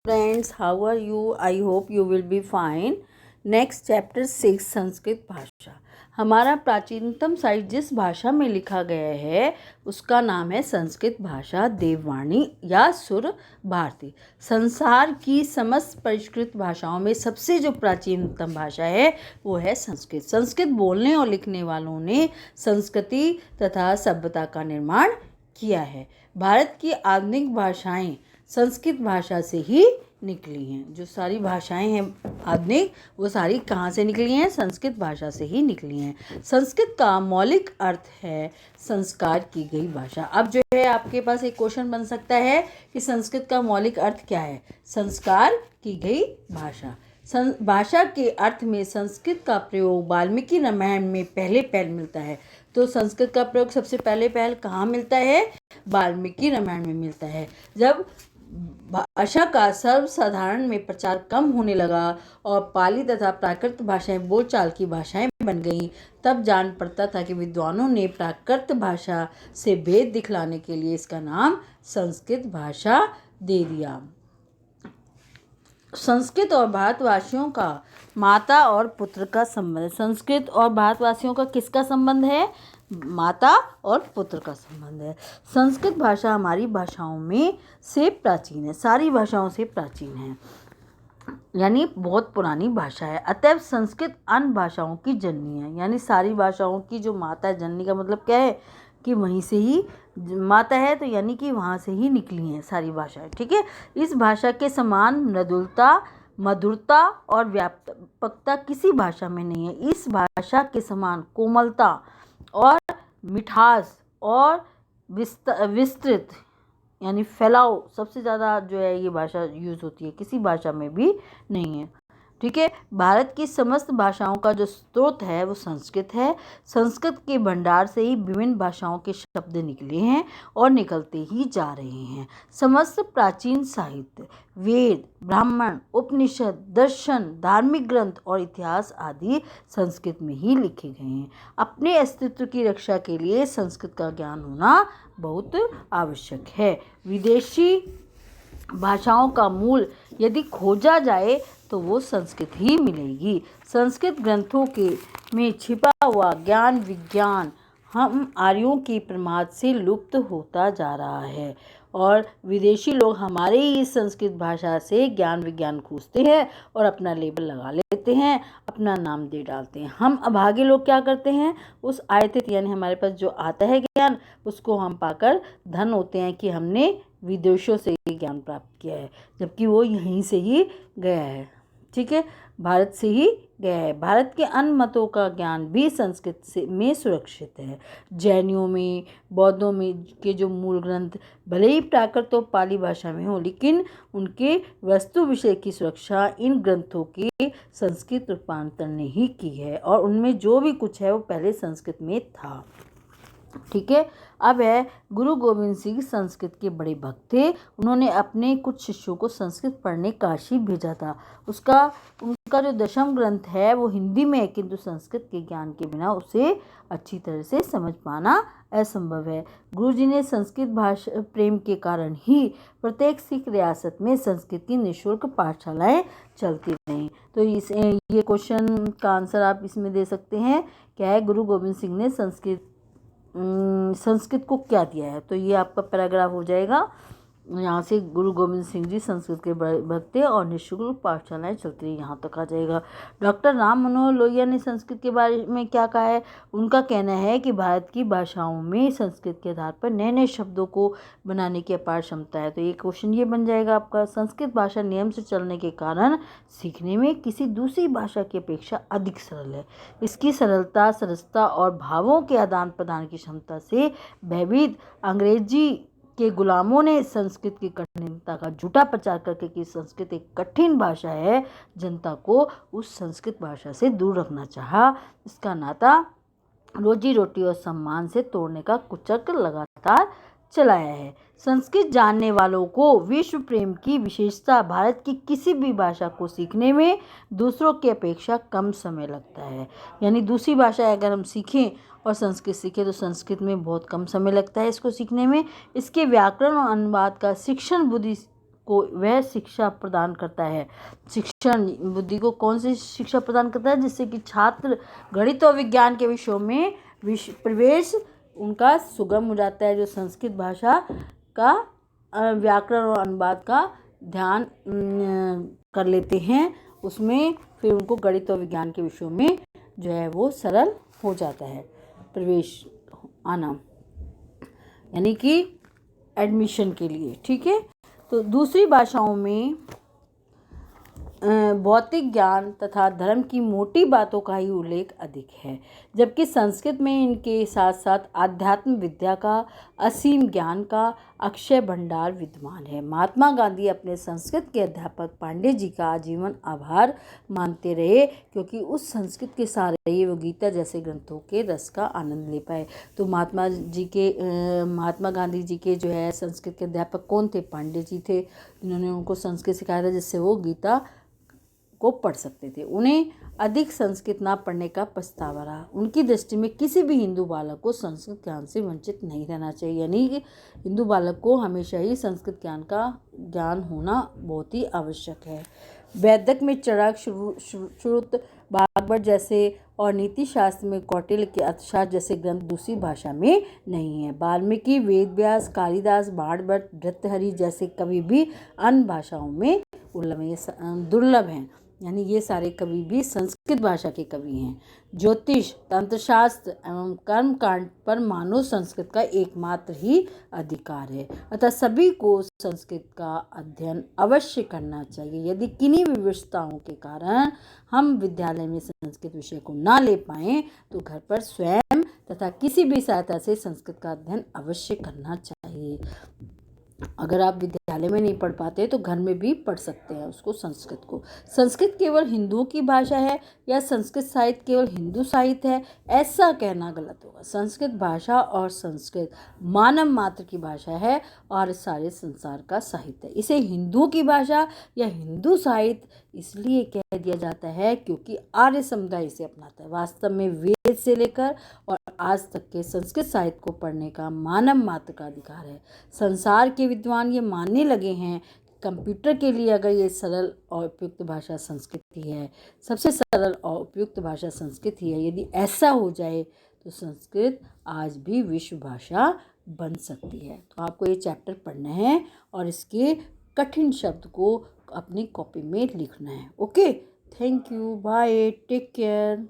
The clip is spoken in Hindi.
Friends, how are you? I hope you will be fine. Next chapter 6 Sanskrit भाषा। हमारा प्राचीनतम साहित्य जिस भाषा में लिखा गया है उसका नाम है संस्कृत भाषा, देववाणी या सुर भारती। संसार की समस्त परिष्कृत भाषाओं में सबसे जो प्राचीनतम भाषा है वो है संस्कृत। संस्कृत बोलने और लिखने वालों ने संस्कृति तथा सभ्यता का निर्माण किया है। भारत की आधुनिक भाषाएं संस्कृत भाषा से ही निकली हैं। जो सारी भाषाएं हैं आधुनिक, वो सारी कहाँ से निकली हैं? संस्कृत भाषा से ही निकली हैं। संस्कृत का मौलिक अर्थ है संस्कार की गई भाषा। अब जो है आपके पास एक क्वेश्चन बन सकता है कि संस्कृत का मौलिक अर्थ क्या है? संस्कार की गई भाषा। भाषा के अर्थ में संस्कृत का प्रयोग वाल्मीकि रामायण में पहले मिलता है। तो संस्कृत का प्रयोग सबसे पहले कहाँ मिलता है? वाल्मीकि रामायण में मिलता है। जब भाषा का सर्वसाधारण में प्रचार कम होने लगा और पाली तथा प्राकृत भाषाएं बोलचाल की भाषाएं बन गईं, तब जान पड़ता था कि विद्वानों ने प्राकृत भाषा से भेद दिखलाने के लिए इसका नाम संस्कृत भाषा दे दिया। संस्कृत और भारतवासियों का माता और पुत्र का संबंध। संस्कृत और भारतवासियों का किसका संबंध है? माता और पुत्र का संबंध है। संस्कृत भाषा हमारी भाषाओं में से प्राचीन है, सारी भाषाओं से प्राचीन है, यानी बहुत पुरानी भाषा है। अतएव संस्कृत अन्य भाषाओं की जननी है, यानी सारी भाषाओं की जो माता है। जननी का मतलब क्या है? कि वहीं से ही माता है, तो यानी कि वहाँ से ही निकली हैं सारी भाषाएं। ठीक है। इस भाषा के समान मृदुलता, मधुरता और व्यापकता किसी भाषा में नहीं है। इस भाषा के समान कोमलता और मिठास और विस्तृत यानी फैलाव सबसे ज़्यादा जो है ये भाषा यूज़ होती है, किसी भाषा में भी नहीं है। ठीक है। भारत की समस्त भाषाओं का जो स्रोत है वो संस्कृत है। संस्कृत के भंडार से ही विभिन्न भाषाओं के शब्द निकले हैं और निकलते ही जा रहे हैं। समस्त प्राचीन साहित्य, वेद, ब्राह्मण, उपनिषद, दर्शन, धार्मिक ग्रंथ और इतिहास आदि संस्कृत में ही लिखे गए हैं। अपने अस्तित्व की रक्षा के लिए संस्कृत का ज्ञान होना बहुत आवश्यक है। विदेशी भाषाओं का मूल यदि खोजा जाए तो वो संस्कृत ही मिलेगी। संस्कृत ग्रंथों के में छिपा हुआ ज्ञान विज्ञान हम आर्यों की प्रमाद से लुप्त होता जा रहा है और विदेशी लोग हमारे ही इस संस्कृत भाषा से ज्ञान विज्ञान खोजते हैं और अपना लेबल लगा लेते हैं, अपना नाम दे डालते हैं। हम अभागे लोग क्या करते हैं? उस आयतित यानी हमारे पास जो आता है ज्ञान, उसको हम पाकर धन होते हैं कि हमने विदेशों से ये ज्ञान प्राप्त किया है, जबकि वो यहीं से ही गया है। ठीक है, भारत से ही गया है। भारत के अन्य मतों का ज्ञान भी संस्कृत से में सुरक्षित है। जैनियों में, बौद्धों में के जो मूल ग्रंथ भले ही प्राकृत और पाली भाषा में हो, लेकिन उनके वस्तु विषय की सुरक्षा इन ग्रंथों के संस्कृत रूपांतर ने ही की है और उनमें जो भी कुछ है वो पहले संस्कृत में था। ठीक है। अब है गुरु गोविंद सिंह संस्कृत के बड़े भक्त थे। उन्होंने अपने कुछ शिष्यों को संस्कृत पढ़ने काशी भेजा था। उनका जो दशम ग्रंथ है वो हिंदी में है, किंतु संस्कृत के ज्ञान के बिना उसे अच्छी तरह से समझ पाना असंभव है। गुरुजी ने संस्कृत भाषा प्रेम के कारण ही प्रत्येक सिख रियासत में संस्कृत की निःशुल्क पाठशालाएं चलती रहीं। तो ये क्वेश्चन का आंसर आप इसमें दे सकते हैं। क्या है? गुरु गोविंद सिंह ने संस्कृत को क्या दिया है? तो ये आपका पैराग्राफ हो जाएगा। यहाँ से गुरु गोविंद सिंह जी संस्कृत के भक्त थे और निःशुल्क पाठशालाएं चलती रही, यहाँ तक आ जाएगा। डॉक्टर राम मनोहर लोहिया ने संस्कृत के बारे में क्या कहा है? उनका कहना है कि भारत की भाषाओं में संस्कृत के आधार पर नए नए शब्दों को बनाने की अपार क्षमता है। तो ये क्वेश्चन ये बन जाएगा आपका। संस्कृत भाषा नियम से चलने के कारण सीखने में किसी दूसरी भाषा की अपेक्षा अधिक सरल है। इसकी सरलता, सरसता और भावों के आदान प्रदान की क्षमता से भयभीत अंग्रेजी के गुलामों ने संस्कृत की कठिनता का झूठा प्रचार करके कि संस्कृत एक कठिन भाषा है, जनता को उस संस्कृत भाषा से दूर रखना चाहा। इसका नाता रोजी रोटी और सम्मान से तोड़ने का कुचक्र लगातार चलाया है। संस्कृत जानने वालों को विश्व प्रेम की विशेषता भारत की किसी भी भाषा को सीखने में दूसरों की अपेक्षा कम समय लगता है। यानी दूसरी भाषा अगर हम सीखें और संस्कृत सीखें तो संस्कृत में बहुत कम समय लगता है इसको सीखने में। इसके व्याकरण और अनुवाद का शिक्षण बुद्धि को वह शिक्षा प्रदान करता है। शिक्षण बुद्धि को कौन सी शिक्षा प्रदान करता है? जिससे कि छात्र गणित और विज्ञान के विषयों में प्रवेश उनका सुगम हो जाता है। जो संस्कृत भाषा का व्याकरण और अनुवाद का ध्यान कर लेते हैं, उसमें फिर उनको गणित और विज्ञान के विषयों में जो है वो सरल हो जाता है प्रवेश आना, यानी कि एडमिशन के लिए। ठीक है, तो दूसरी भाषाओं में भौतिक ज्ञान तथा धर्म की मोटी बातों का ही उल्लेख अधिक है, जबकि संस्कृत में इनके साथ साथ आध्यात्म विद्या का, असीम ज्ञान का अक्षय भंडार विद्यमान है। महात्मा गांधी अपने संस्कृत के अध्यापक पांडे जी का आजीवन आभार मानते रहे, क्योंकि उस संस्कृत के सहारे वो गीता जैसे ग्रंथों के रस का आनंद ले पाए। तो महात्मा गांधी जी के जो है संस्कृत के अध्यापक कौन थे? पांडे जी थे, जिन्होंने उनको संस्कृत सिखाया था, जिससे वो गीता को पढ़ सकते थे। उन्हें अधिक संस्कृत ना पढ़ने का पछतावा रहा। उनकी दृष्टि में किसी भी हिंदू बालक को संस्कृत ज्ञान से वंचित नहीं रहना चाहिए, यानी कि हिंदू बालक को हमेशा ही संस्कृत ज्ञान होना बहुत ही आवश्यक है। वैदिक में चरक, श्रुत, भागवत जैसे और नीति शास्त्र में कौटिल्य के अर्थशास्त्र जैसे ग्रंथ दूसरी भाषा में नहीं है। वाल्मीकि, वेदव्यास, कालिदास, बाणभट्ट, भर्तृहरि जैसे कवि भी अन्य भाषाओं में दुर्लभ हैं, यानी ये सारे कवि भी संस्कृत भाषा के कवि हैं। ज्योतिष, तंत्रशास्त्र एवं कर्मकांड पर मानव संस्कृत का एकमात्र ही अधिकार है, अतः सभी को संस्कृत का अध्ययन अवश्य करना चाहिए। यदि किन्हीं विवशताओं के कारण हम विद्यालय में संस्कृत विषय को ना ले पाएं, तो घर पर स्वयं तथा किसी भी सहायता से संस्कृत का अध्ययन अवश्य करना चाहिए। अगर आप विद्यालय में नहीं पढ़ पाते तो घर में भी पढ़ सकते हैं उसको, संस्कृत को। संस्कृत केवल हिंदुओं की भाषा है या संस्कृत साहित्य केवल हिंदू साहित्य है, ऐसा कहना गलत होगा। संस्कृत भाषा और संस्कृत मानव मात्र की भाषा है और सारे संसार का साहित्य है। इसे हिंदुओं की भाषा या हिंदू साहित्य इसलिए कह दिया जाता है क्योंकि आर्य समुदाय इसे अपनाता है। वास्तव में वेद से लेकर और आज तक के संस्कृत साहित्य को पढ़ने का मानव मात्र का अधिकार है। संसार के विद्वान ये मानने लगे हैं कि कंप्यूटर के लिए अगर ये सरल और उपयुक्त भाषा संस्कृत ही है, सबसे सरल और उपयुक्त भाषा संस्कृत ही है। यदि ऐसा हो जाए तो संस्कृत आज भी विश्व भाषा बन सकती है। तो आपको ये चैप्टर पढ़ना है और इसके कठिन शब्द को अपनी कॉपी में लिखना है। Okay, thank you, bye, take care.